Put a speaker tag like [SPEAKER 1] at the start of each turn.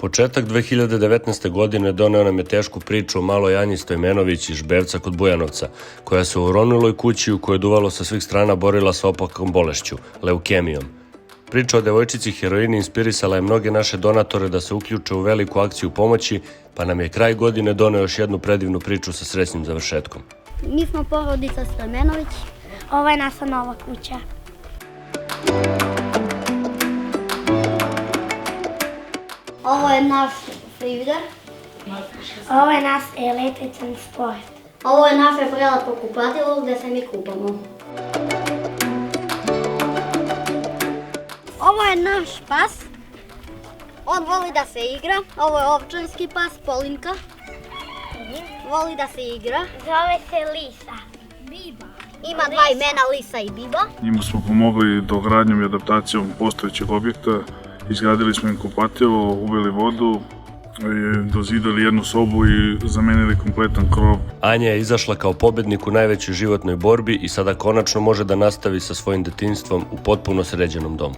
[SPEAKER 1] Početak 2019. godine doneo nam je tešku priču o maloj Anji Stojmenović iz Žbevca kod Bujanovca, koja se u uroniloj kući u kojoj je duvalo sa svih strana borila sa opakom bolešću, leukemijom. Priča o devojčici heroini inspirisala je mnoge naše donatore da se uključe u veliku akciju pomoći, pa nam je kraj godine doneo još jednu predivnu priču sa srećnim završetkom.
[SPEAKER 2] Mi smo porodica Stojmenović.
[SPEAKER 3] Ovo je naša nova kuća.
[SPEAKER 2] Ovo je naš frižider.
[SPEAKER 3] Ovo je naš električan sport.
[SPEAKER 2] Ovo je naše prelepo kupatilo gde se mi kupamo. Ovo je naš pas. On voli da se igra. Ovo je ovčarski pas, Polinka. Voli da se igra.
[SPEAKER 3] Zove se Lisa. Biba.
[SPEAKER 2] Ima dva imena, Lisa i Biba.
[SPEAKER 4] Njima smo pomogli dogradnjom i adaptacijom postojećeg objekta. Izgradili smo im kupatilo, uveli vodu, dozidali jednu sobu i zamenili kompletan krov.
[SPEAKER 1] Anja je izašla kao pobednik u najvećoj životnoj borbi i sada konačno može da nastavi sa svojim detinjstvom u potpuno sređenom domu.